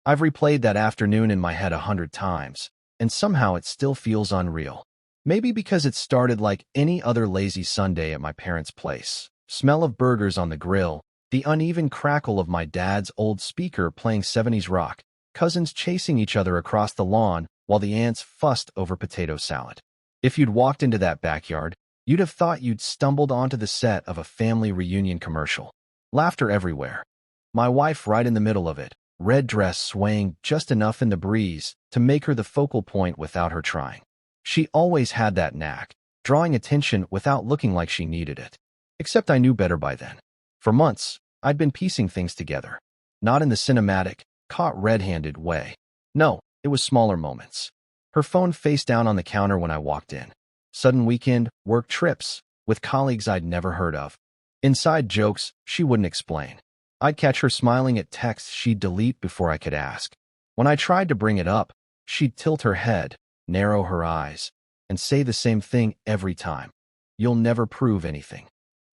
I've replayed that afternoon in my head 100 times, and somehow it still feels unreal. Maybe because it started like any other lazy Sunday at my parents' place. Smell of burgers on the grill, the uneven crackle of my dad's old speaker playing 70s rock, cousins chasing each other across the lawn while the aunts fussed over potato salad. If you'd walked into that backyard, you'd have thought you'd stumbled onto the set of a family reunion commercial. Laughter everywhere. My wife right in the middle of it, red dress swaying just enough in the breeze to make her the focal point without her trying. She always had that knack, drawing attention without looking like she needed it. Except I knew better by then. For months, I'd been piecing things together. Not in the cinematic, caught red-handed way. No, it was smaller moments. Her phone face down on the counter when I walked in. Sudden weekend, work trips, with colleagues I'd never heard of. Inside jokes she wouldn't explain. I'd catch her smiling at texts she'd delete before I could ask. When I tried to bring it up, she'd tilt her head, narrow her eyes, and say the same thing every time. You'll never prove anything.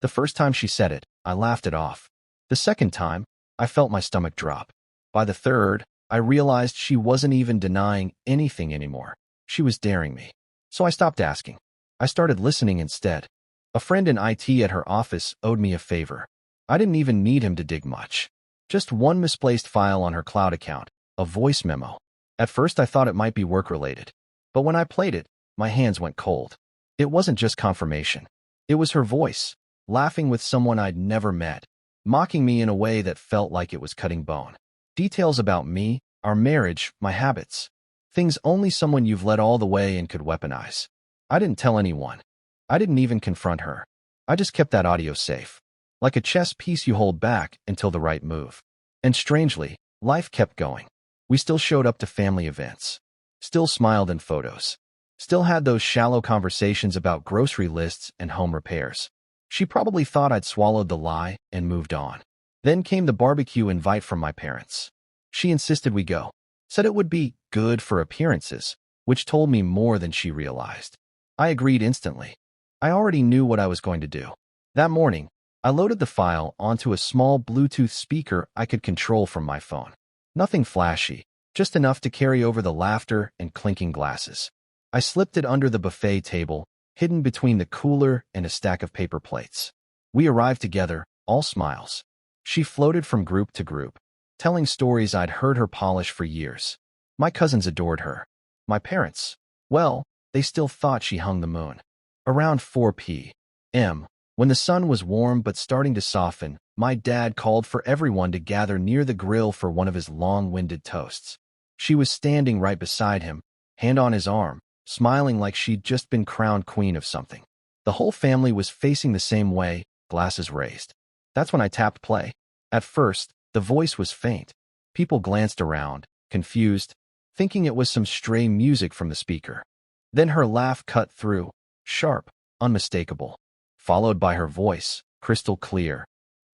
The first time she said it, I laughed it off. The second time, I felt my stomach drop. By the third, I realized she wasn't even denying anything anymore. She was daring me. So I stopped asking. I started listening instead. A friend in IT at her office owed me a favor. I didn't even need him to dig much. Just one misplaced file on her cloud account, a voice memo. At first I thought it might be work-related. But when I played it, my hands went cold. It wasn't just confirmation. It was her voice, laughing with someone I'd never met, mocking me in a way that felt like it was cutting bone. Details about me, our marriage, my habits. Things only someone you've led all the way and could weaponize. I didn't tell anyone. I didn't even confront her. I just kept that audio safe. Like a chess piece you hold back until the right move. And strangely, life kept going. We still showed up to family events. Still smiled in photos. Still had those shallow conversations about grocery lists and home repairs. She probably thought I'd swallowed the lie and moved on. Then came the barbecue invite from my parents. She insisted we go. Said it would be good for appearances, which told me more than she realized. I agreed instantly. I already knew what I was going to do. That morning, I loaded the file onto a small Bluetooth speaker I could control from my phone. Nothing flashy, just enough to carry over the laughter and clinking glasses. I slipped it under the buffet table, hidden between the cooler and a stack of paper plates. We arrived together, all smiles. She floated from group to group, telling stories I'd heard her polish for years. My cousins adored her. My parents, well, they still thought she hung the moon. Around 4 p.m., when the sun was warm but starting to soften, my dad called for everyone to gather near the grill for one of his long-winded toasts. She was standing right beside him, hand on his arm, smiling like she'd just been crowned queen of something. The whole family was facing the same way, glasses raised. That's when I tapped play. At first, the voice was faint. People glanced around, confused, thinking it was some stray music from the speaker. Then her laugh cut through, sharp, unmistakable, followed by her voice, crystal clear.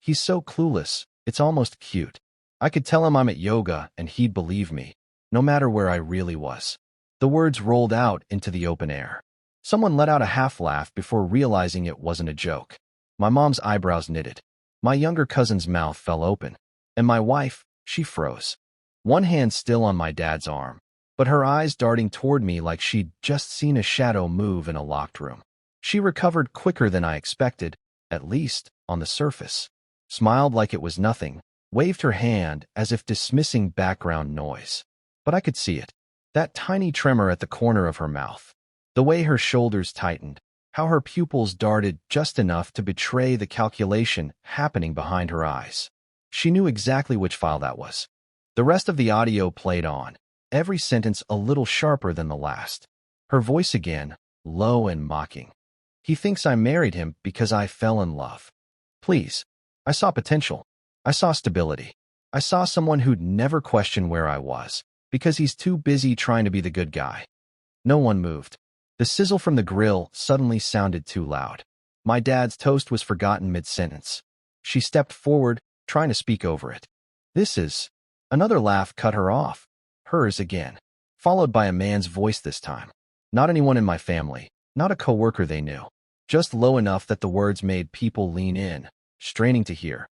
He's so clueless, it's almost cute. I could tell him I'm at yoga and he'd believe me, no matter where I really was. The words rolled out into the open air. Someone let out a half-laugh before realizing it wasn't a joke. My mom's eyebrows knitted. My younger cousin's mouth fell open. And my wife, she froze. One hand still on my dad's arm, but her eyes darting toward me like she'd just seen a shadow move in a locked room. She recovered quicker than I expected, at least on the surface. Smiled like it was nothing, waved her hand as if dismissing background noise. But I could see it. That tiny tremor at the corner of her mouth. The way her shoulders tightened. How her pupils darted just enough to betray the calculation happening behind her eyes. She knew exactly which file that was. The rest of the audio played on, every sentence a little sharper than the last. Her voice again, low and mocking. He thinks I married him because I fell in love. Please. I saw potential. I saw stability. I saw someone who'd never question where I was, because he's too busy trying to be the good guy. No one moved. The sizzle from the grill suddenly sounded too loud. My dad's toast was forgotten mid-sentence. She stepped forward, trying to speak over it. This is... Another laugh cut her off. Hers again. Followed by a man's voice this time. Not anyone in my family. Not a coworker they knew. Just low enough that the words made people lean in, straining to hear.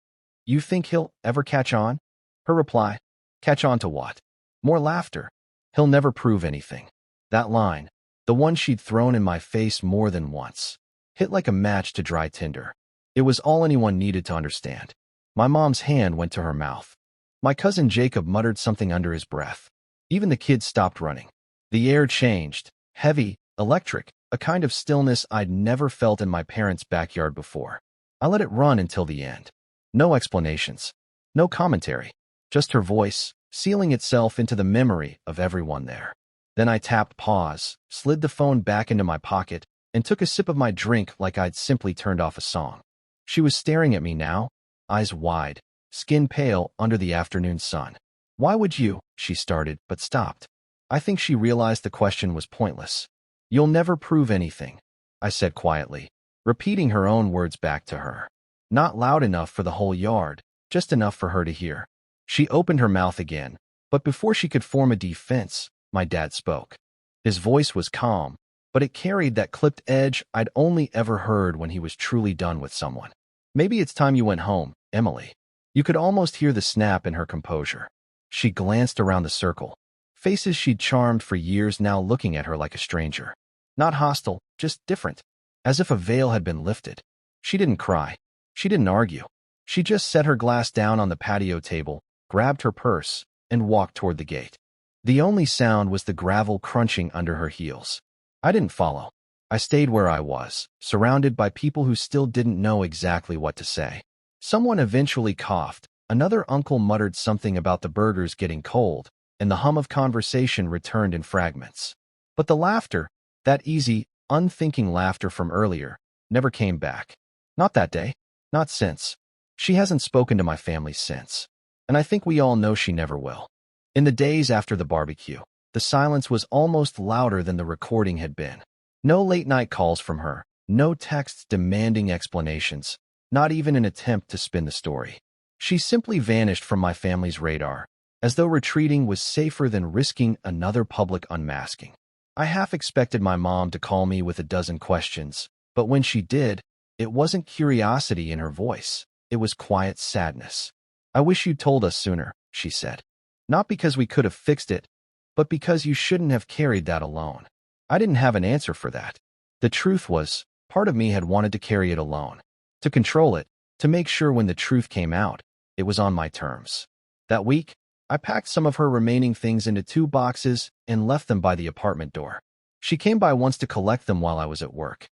You think he'll ever catch on? Her reply. Catch on to what? More laughter. He'll never prove anything. That line, the one she'd thrown in my face more than once, hit like a match to dry tinder. It was all anyone needed to understand. My mom's hand went to her mouth. My cousin Jacob muttered something under his breath. Even the kids stopped running. The air changed, heavy, electric, a kind of stillness I'd never felt in my parents' backyard before. I let it run until the end. No explanations. No commentary. Just her voice, sealing itself into the memory of everyone there. Then I tapped pause, slid the phone back into my pocket, and took a sip of my drink like I'd simply turned off a song. She was staring at me now, eyes wide, skin pale under the afternoon sun. Why would you? She started, but stopped. I think she realized the question was pointless. You'll never prove anything, I said quietly, repeating her own words back to her. Not loud enough for the whole yard, just enough for her to hear. She opened her mouth again, but before she could form a defense, my dad spoke. His voice was calm, but it carried that clipped edge I'd only ever heard when he was truly done with someone. Maybe it's time you went home, Emily. You could almost hear the snap in her composure. She glanced around the circle, faces she'd charmed for years now looking at her like a stranger. Not hostile, just different, as if a veil had been lifted. She didn't cry. She didn't argue. She just set her glass down on the patio table, grabbed her purse, and walked toward the gate. The only sound was the gravel crunching under her heels. I didn't follow. I stayed where I was, surrounded by people who still didn't know exactly what to say. Someone eventually coughed, another uncle muttered something about the burgers getting cold, and the hum of conversation returned in fragments. But the laughter, that easy, unthinking laughter from earlier, never came back. Not that day. Not since. She hasn't spoken to my family since. And I think we all know she never will. In the days after the barbecue, the silence was almost louder than the recording had been. No late-night calls from her, no texts demanding explanations, not even an attempt to spin the story. She simply vanished from my family's radar, as though retreating was safer than risking another public unmasking. I half expected my mom to call me with a dozen questions, but when she did, it wasn't curiosity in her voice. It was quiet sadness. I wish you'd told us sooner, she said. Not because we could have fixed it, but because you shouldn't have carried that alone. I didn't have an answer for that. The truth was, part of me had wanted to carry it alone, to control it, to make sure when the truth came out, it was on my terms. That week, I packed some of her remaining things into 2 boxes and left them by the apartment door. She came by once to collect them while I was at work.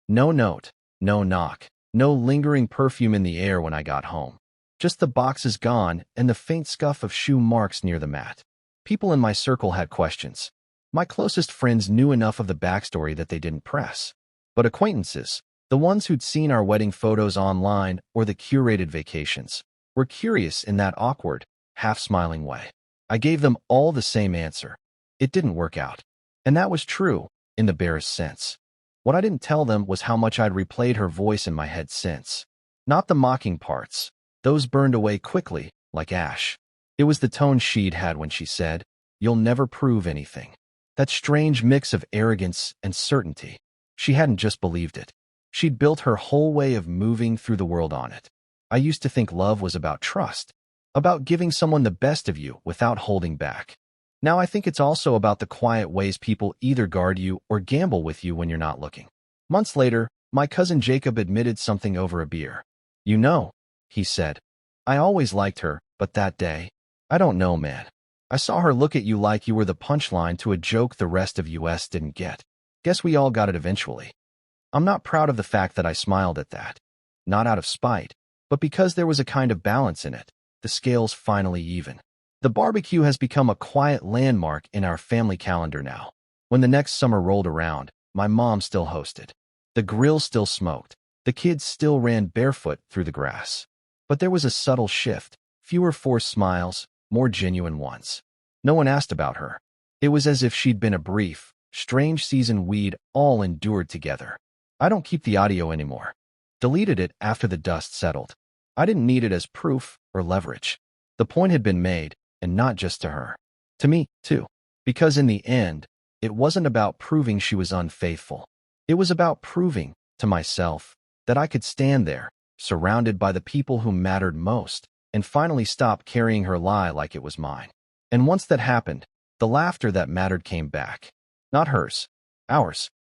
No note, no knock, no lingering perfume in the air when I got home. Just the boxes gone and the faint scuff of shoe marks near the mat. People in my circle had questions. My closest friends knew enough of the backstory that they didn't press. But acquaintances, the ones who'd seen our wedding photos online or the curated vacations, were curious in that awkward, half-smiling way. I gave them all the same answer. It didn't work out. And that was true, in the barest sense. What I didn't tell them was how much I'd replayed her voice in my head since. Not the mocking parts. Those burned away quickly, like ash. It was the tone she'd had when she said, "You'll never prove anything." That strange mix of arrogance and certainty. She hadn't just believed it. She'd built her whole way of moving through the world on it. I used to think love was about trust, about giving someone the best of you without holding back. Now I think it's also about the quiet ways people either guard you or gamble with you when you're not looking. Months later, my cousin Jacob admitted something over a beer. "You know," he said, "I always liked her, but that day, I don't know, man. I saw her look at you like you were the punchline to a joke the rest of us didn't get. Guess we all got it eventually." I'm not proud of the fact that I smiled at that. Not out of spite, but because there was a kind of balance in it. The scales finally even. The barbecue has become a quiet landmark in our family calendar now. When the next summer rolled around, my mom still hosted. The grill still smoked. The kids still ran barefoot through the grass. But there was a subtle shift, fewer forced smiles, more genuine ones. No one asked about her. It was as if she'd been a brief, strange season we'd all endured together. I don't keep the audio anymore. Deleted it after the dust settled. I didn't need it as proof or leverage. The point had been made, and not just to her. To me, too. Because in the end, it wasn't about proving she was unfaithful. It was about proving, to myself, that I could stand there, surrounded by the people who mattered most, and finally stop carrying her lie like it was mine. And once that happened, the laughter that mattered came back. Not hers, ours.